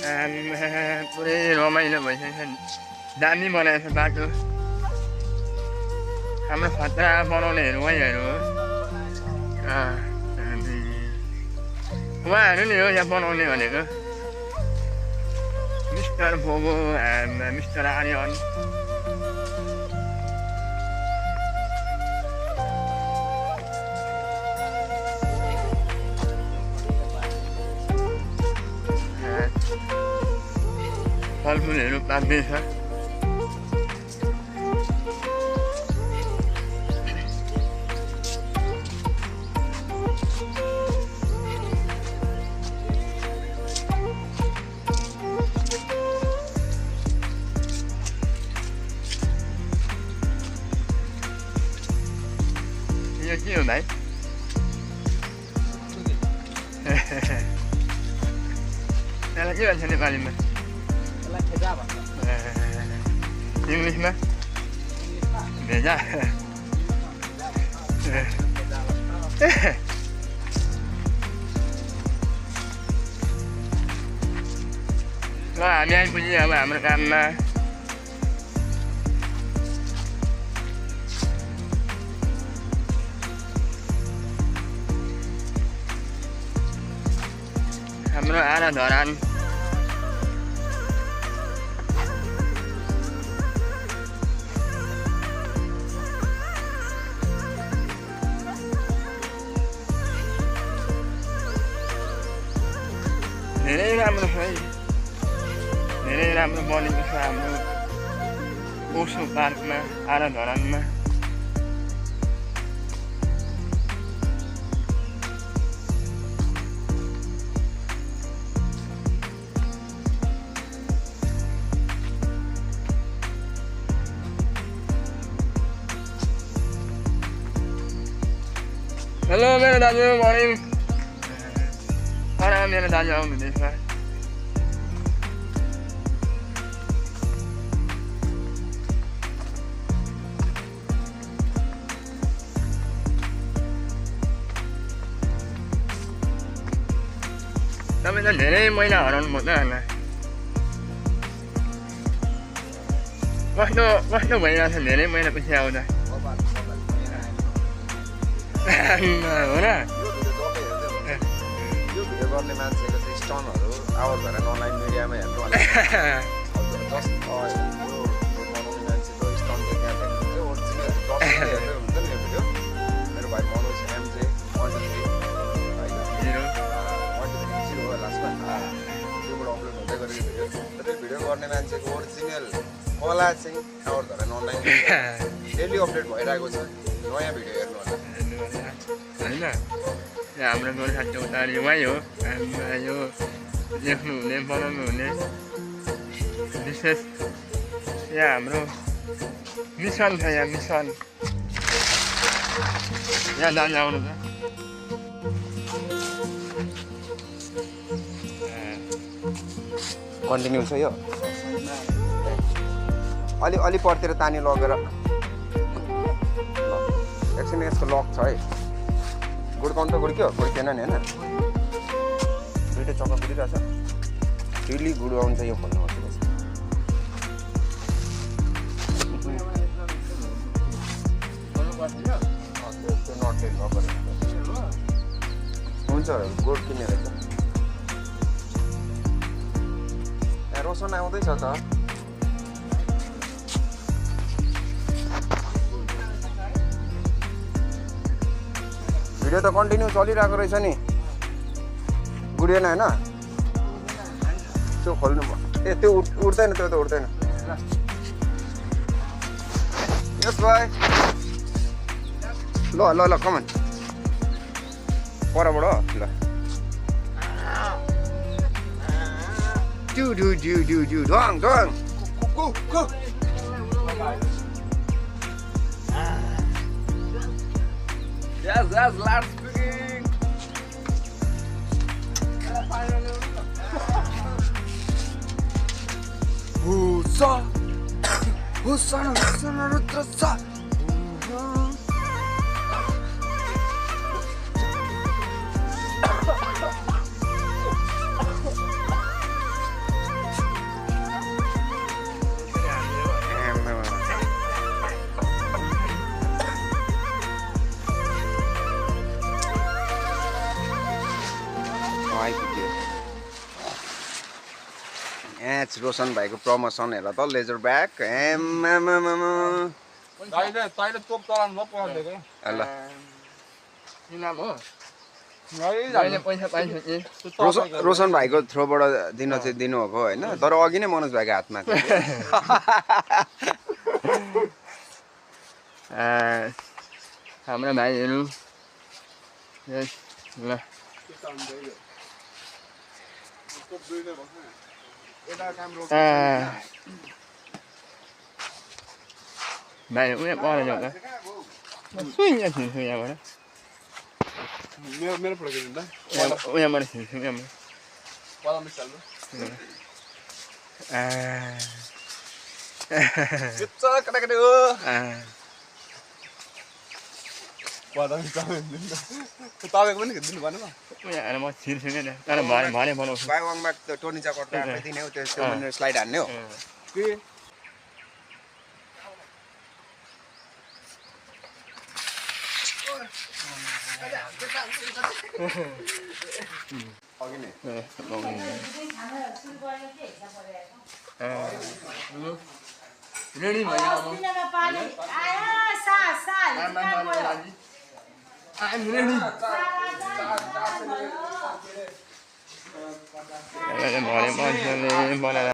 पुरै रमाइलो भइसकेको छ दामी बनाएको छ बाटो हाम्रो खतरा बनाउनेहरू उहाँहरू हो उहाँहरू नै हो यहाँ बनाउने भनेको मिस्टर भोगो मिस्टर आर्यन फलफुलहरू पाक्दैछ यो के हो भाइ त्यसलाई के भन्छ नेपालीमा इङ्ग्लिसमा भेजा ल हामी आइपुग्यौँ अब हाम्रो काममा हाम्रो आरा धरान धेरै राम्रो छ है धेरै राम्रो बनेको छ हाम्रो ओसो पार्कमा आरा धरानमा हेलो मेरो दाजु मर्निङ मेरो दाजु आउनुहुँदैछ तपाईँ त धेरै मैला हराउनु पर्छ होला कस्तो भइरहेको छ धेरै मैला पछि आउँदा हो र गर्ने मान्छेको चाहिँ स्टनहरू आवाज भएर अनलाइन मिडियामा हेर्नु होला जस्ट यो बनाउने मान्छेको स्टन चाहिँ त्यहाँ देख्नुहुन्छ ओरिजिनल हेर्दै हुन्छ नि यो भिडियो मेरो भाइ मनोज एमजे 123 होइन 130 लास्टमा त्योबाट अपलोड हुँदै गरेको भिडियो तर भिडियो गर्ने मान्छेको ओरिजिनल कला चाहिँ आवाज भएर अनलाइन डेली अपडेट भइरहेको छ नयाँ भिडियो हेर्नु होला होइन हाम्रो गोर्खा चौतारी उहाँ हो यो लेख्नु हुने बनाउनु हुने विशेष यहाँ हाम्रो मिसन छ यहाँ मिसन यहाँ जान आउनु छ कन्टिन्यू छ यो अलि परतिर तानी लगेर एकछिन यसको लक छ है गुड्काउनु त गुड्क्यो गुड्केन नि होइन दुइटै चक्का गुडिरहेछ डेली गुडाउनु चाहिँ यो खोल्नु पर्छ त्यो नटले हुन्छ गोड किन्ने रहेछ यहाँ रोशन आउँदैछ त भिडियो त कन्टिन्यू चलिरहेको रहेछ नि गुडिएन होइन त्यो खोल्नु भयो ए त्यो उठ्दैन त्यो त उठ्दैन यस भाइ ल ल ल कमन परबाट ल डु ढङ ढङ Yes, last speaking. Husa, Rutrasa. Roshan भाइको प्रमोसन हेर त लेजर ब्याग तैँले तोप चलाउनु म पढ्दिएको ल इनाम हो है मैले पैसा पाइन्छ कि रोशन भाइको थ्रोबाट दिन चाहिँ दिनुभएको होइन तर अघि नै मनोज भाइको हातमा थियो हाम्रा भाइहरू ल भाइ उयो परेन त सुइन्छ छिर्छु यहाँबाट मेरो फोटो खिच्नु त उहाँबाट छिर्छु यहाँबाट पलाउनु मिसाल्नु केटाकेटी हो तपाईँको पनि खिचिदिनु भएन उहाँ म छिर्छु क्या तर भने बनाउँछु बागवाङमा टोनी चकट आफ्नै दिने हो त्यो स्लाइड हान्ने हो के अघि नै रेडी भयो बनाएर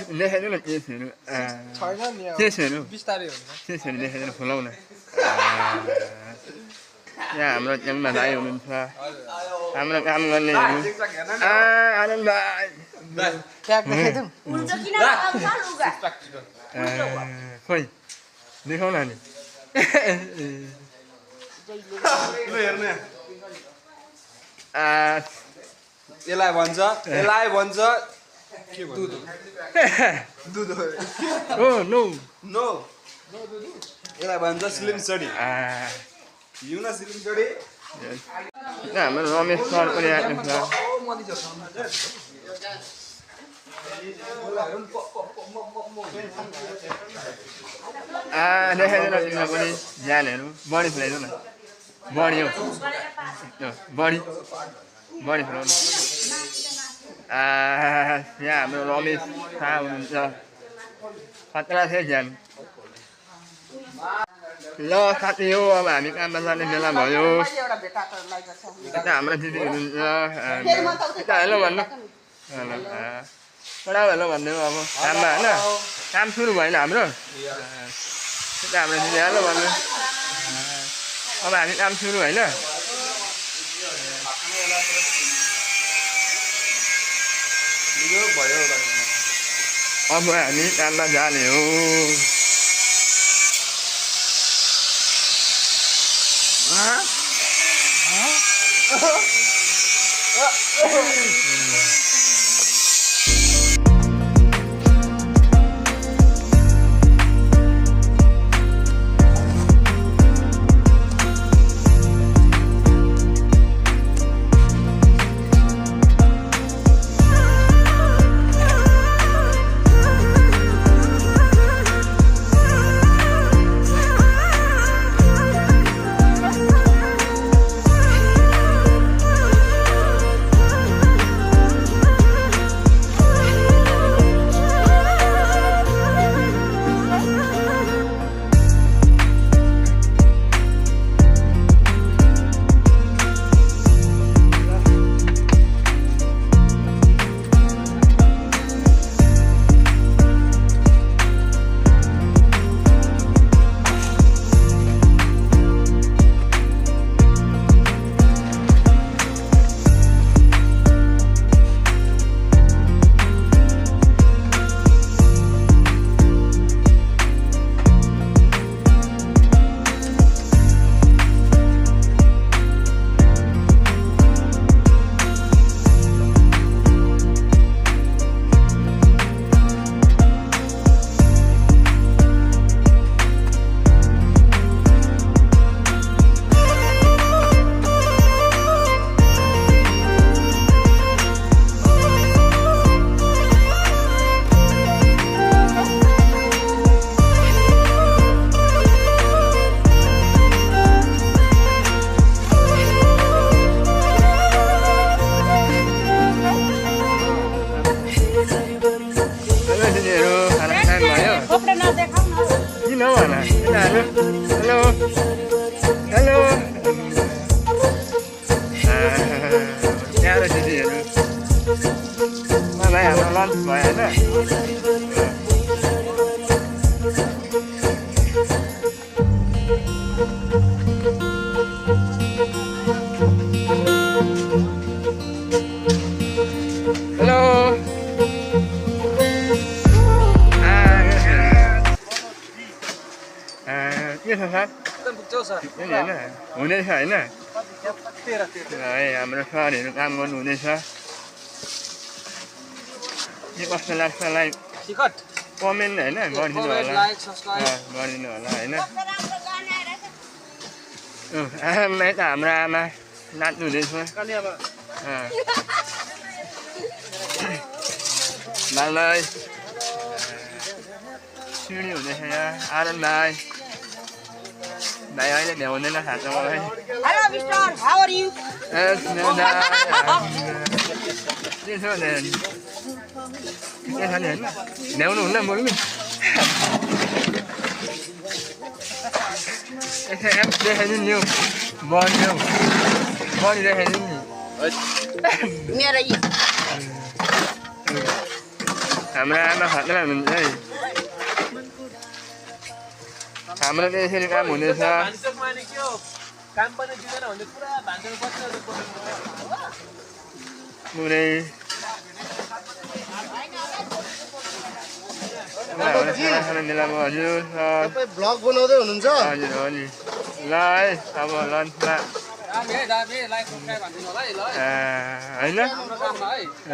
लेखाइदिनु न केसहरू छैन नि केसहरू बिस्तारै हुन्छ केसहरू लेखाइदिनु खुलाउन यहाँ हाम्रो एकमा भाइ हुनुहुन्छ हाम्रो काम गर्नेहरू आनन्द खोइ देखाउन नि हेर्ने यसलाई भन्छ के भन्छ दुध ओ नो नो यसलाई भन्छ स्लिम स्टडी हिउँ न स्लिम स्टडी हाम्रो रमेश सर पनि आएको छ देखाइदिनु तिमीलाई पनि ज्यानहरू बढी खुलाइदिउ न बढी हो बढी खुलाउनु यहाँ हाम्रो रमेश शाह हुनुहुन्छ खतरा थियो ज्यान ल साथी हो अब हामी काममा जाने बेला भयो यता हाम्रो दिदी हुनुहुन्छ यता हेलो भन्नु एउटा हेलो भनिदिनु अब काममा होइन काम सुरु भएन हाम्रो यता हाम्रो दिदी हेलो भन्नु अब हामी काम सुरु होइन अब हामी काममा जाने हो कपडा नदेखाउन किन हौ होला यता हेलो हेलो त्यहाँ दिदीहरू भाइ हाम्रो लन्च भयो होइन हेलो के छ सर होइन हुनेछ होइन है हाम्रो सरहरू काम गर्नुहुनेछ के कस्तो लाग्छ लाइक कमेन्ट होइन गरिदिनु होला गरिदिनु होला होइन आमा त हाम्रो आमा नाच्नु हुँदैछ भाइ सिँढी हुँदैछ यहाँ आनन्द भाइ भाइ अहिले भ्याउँदैन खान्छ मलाई hello mister how are you के छ भने के छ नि होइन भ्याउनु हुन्न बोल्नु यसो एप देखाइदिनु नि हौ बडी हौ बडी देखाइदिनु नि मेरो यी हाम्रो आमा खतरा हुनुहुन्छ है हाम्रो त यसरी काम हुनेछ पुरै हजुर ब्लग बनाउँदै हुनुहुन्छ हजुर हो नि ल है अब लन्चमा होइन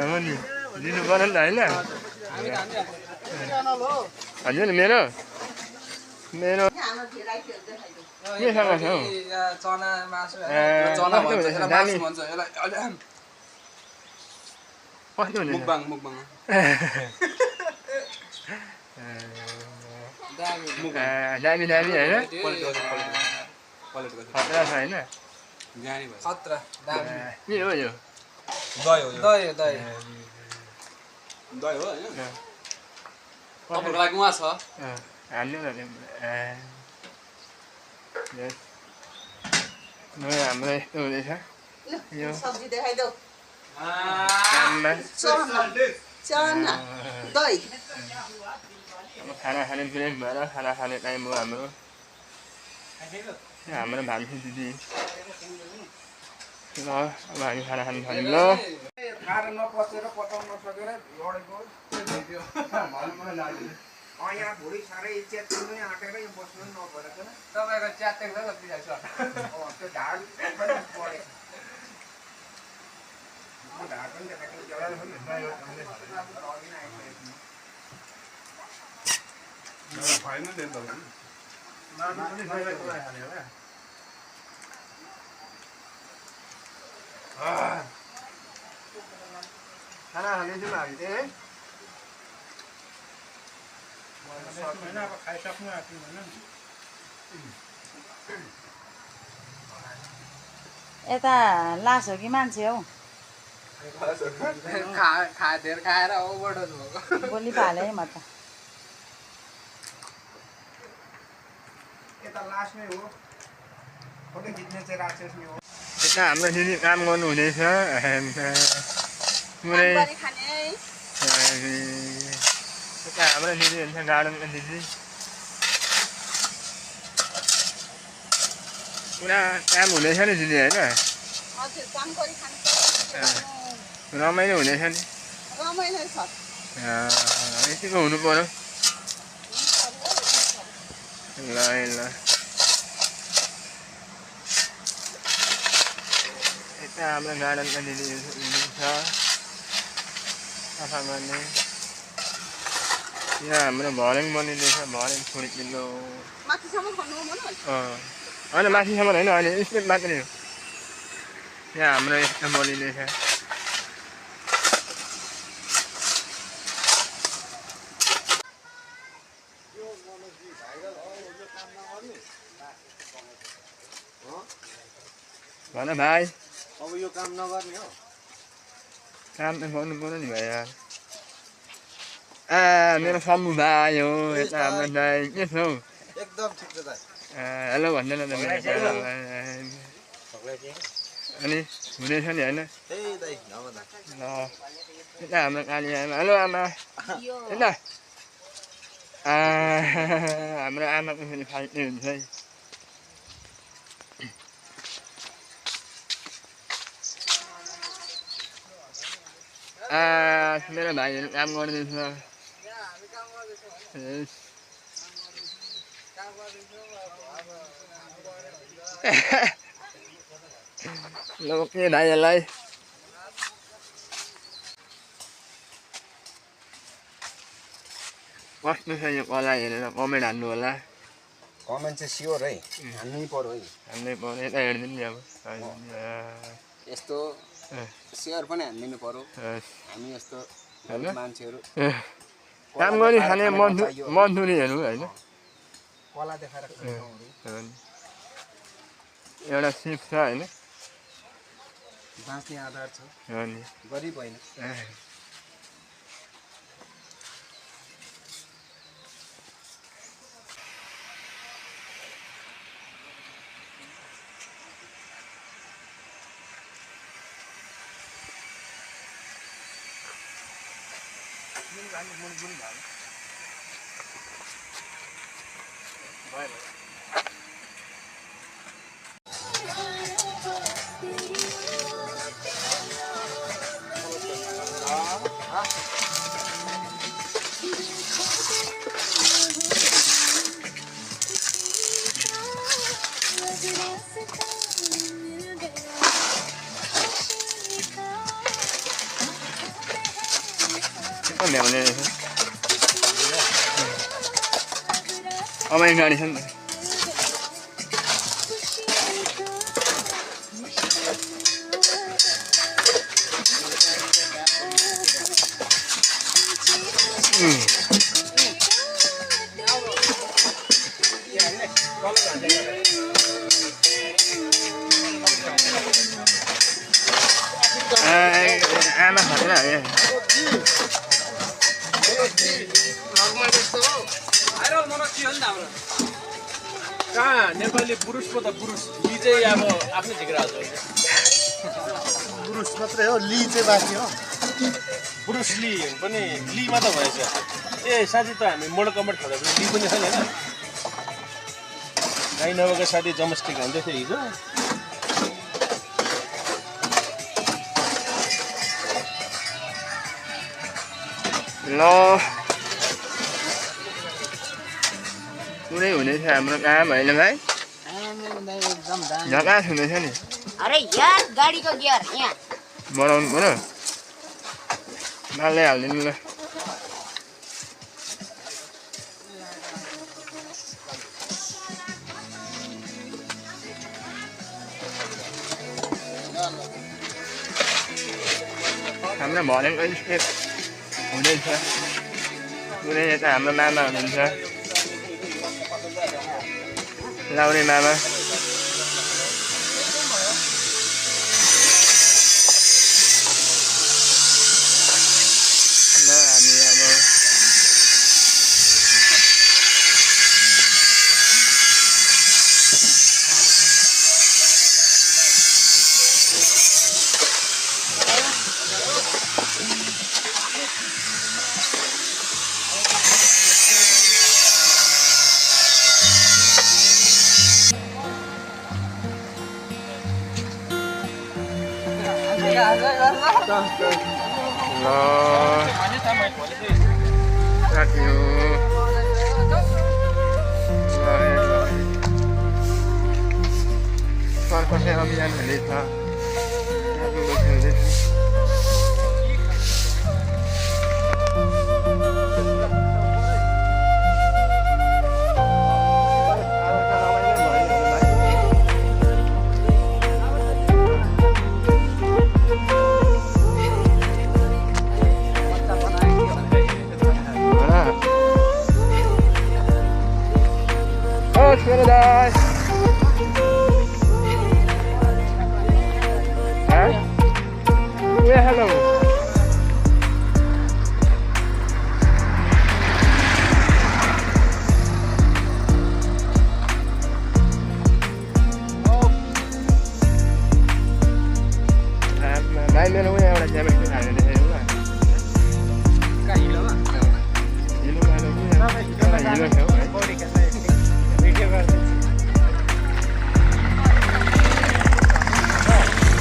हो नि दिनु पर्यो नि त होइन हजुर मेरो मेरो केसँग छ हौ चना मासु कस्तो हुने मुकबाङ मुकबाङ दामी दामी होइन खतरा छ होइन खतरा के हो यो दही हो होइन तपाईँको लागि उहाँ छ हाल्नु न हाम्रो यस्तो हुँदैछ यो सब्जी देखाइदेऊ काममा चना दही खाना खाने ब्रेक भएर खाना खाने टाइम हो हाम्रो हाम्रो भान्सी दिदी ल अब हामी खाना खानु थाल्यौँ ल खाएर नपचेर पचाउन नसकेर लडेको यहाँ भुँडी साह्रै च्यातिनु आँटेर यो बस्नु पनि नपरेको तपाईँको च्यातेको छ बिराएको त्यो ढाड पनि परेको ढाड पनि खाना खाँदैछौँ हामी चाहिँ यता लास हो कि मान्छे हौ धेर खाएर ओभरडोज भएको बोली पाले है म त यता लास्टमै हो फोटो खिच्ने चाहिँ राक्षस नै हो यता हाम्रो दिदी काम गर्नुहुँदैछ पुरै यता हाम्रो दिदी हुन्छ गार्डनको दिदी पुरा काम हुँदैछ नि दिदी होइन रमाइलो हुँदैछ नि यतिको हुनु पर्यो ल ल यता हाम्रो गार्डनमा दिदी छ सफा गर्ने यहाँ हाम्रो भर्याङ बनिँदैछ भर्याङ छोडी किलो होइन माथिसम्म होइन अहिले स्टेप मात्रै हो यहाँ हाम्रो यस्तो बनिँदैछ भन भाइ अब यो काम नगर्ने हो काम त गर्नु पर्यो नि भाइ यार मेरो सम्मु भाइ हो यता हाम्रो दाइ के छ हौ एकदम ठिक छ दाइ हेलो भन्दैन त मेरो अनि हुनेछ नि होइन त्यही दाइ नभए दाइ ल यता हाम्रो काली आमा हेलो आमा यता हाम्रो आमाको फेरि फाल्टै हुन्छ है मेरो भाइहरू काम गर्दैछ ल के भाइहरूलाई कस्तो छ यो कला हेरेर कमेन्ट हान्नु होला कमेन्ट चाहिँ स्योर है हान्नै पर्यो है हान्नै पर्यो यता हेरिदिनु नि अब यस्तो सेयर पनि हानिदिनु पर्यो हामी यस्तो मान्छेहरू काम गरिखाने मजदुरीहरू होइन कला देखाएर एउटा सिप छ होइन बाँच्ने आधार छ हो नि गरिब होइन ल्याउने रहेछ अमाइ गाडी छ नि त आमा खाँदैन हामी कहाँ नेपाली पुरुष पो त पुरुष ली चाहिँ अब आफ्नै झिक्रा हाल्छ पुरुष मात्रै हो ली चाहिँ बाँकी हो पुरुष ली पनि लीमा त भएछ ए साथी त हामी मोडल कमेन्ट खेल्दा ली पनि छैन होइन गाई नभएको साथी जमस्टिक हान्दै थियो हिजो ल पुरै हुनेछ हाम्रो काम होइन भाइ झकास हुँदैछ नि अरे यार गाडीको गियर यहाँ बनाउनु पर्यो मालै हालिदिनु ल हाम्रो भनेको स्टेप हुँदैछ पुरै यता हाम्रो मामा हुनुहुन्छ लाउने मामा ल हामी अब साथी हो सर्कसै अभियान हुँदैछ it's gonna die. Huh? Yeah, hello. Video खेल्नु है पौडी खेल्दै भिडियो गर्दै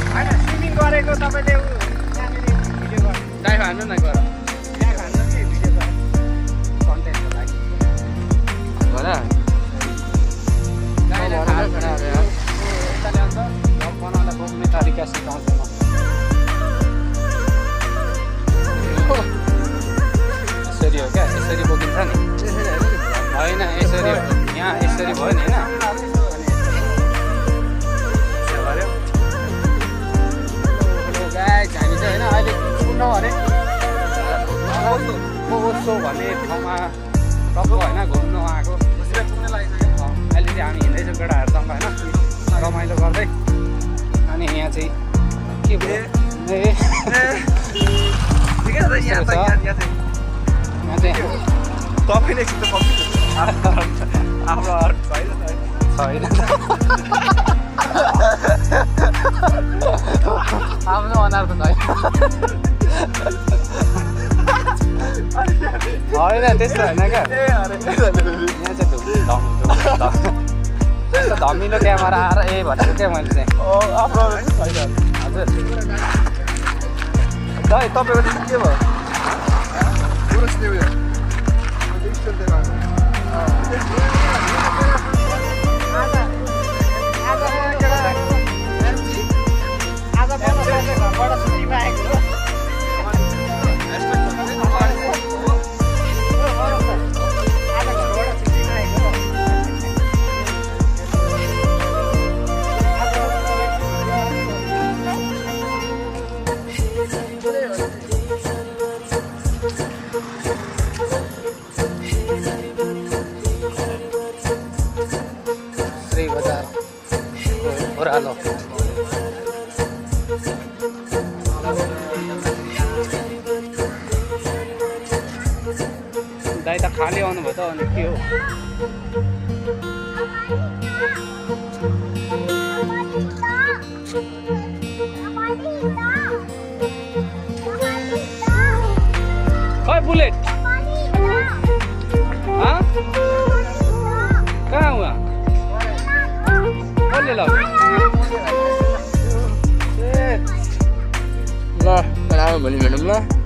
होइन स्विमिङ गरेको तपाईँले यहाँनिर भिडियो गर्नु डाइभ हान्नु न गर त्यहाँ खानु कि भिडियो गर्नु कन्टेन्टको लागि भन यताले अन्त भ्लग बनाउँदा बोक्ने तरिका सिकाउँछु म यसरी हो क्या यसरी बोकिन्छ नि होइन यसरी हो यहाँ यसरी भयो नि होइन गाइस हामी चाहिँ होइन अहिले सुन्नु अरे ओसो भन्ने ठाउँमा टक्क होइन घुम्नु आएको अहिले चाहिँ हामी हिँड्दैछौँ केटाहरूसँग होइन रमाइलो गर्दै अनि यहाँ चाहिँ के भयो यहाँ चाहिँ तपाईँले एकछिन त आफ्नो अर्थ छैन छैन आफ्नो अनुहार त छैन होइन त्यस्तो होइन क्या यहाँ चाहिँ त्यस्तो धमिलो क्यामेरा आएर ए भनेको क्या मैले चाहिँ आफ्नो छैन हजुर दाइ तपाईँको चाहिँ के भयो पुरुष त्यो उयो आज घरबाट छुट्टीमा आएको हो श्री बजार ओह्रालो दाइ त खाली आउनुभयो त अनि के हो ओए बुलेट हाँ कहाँ हुआ कसले लग्यो ल तर अब भोलि भेटौँ ल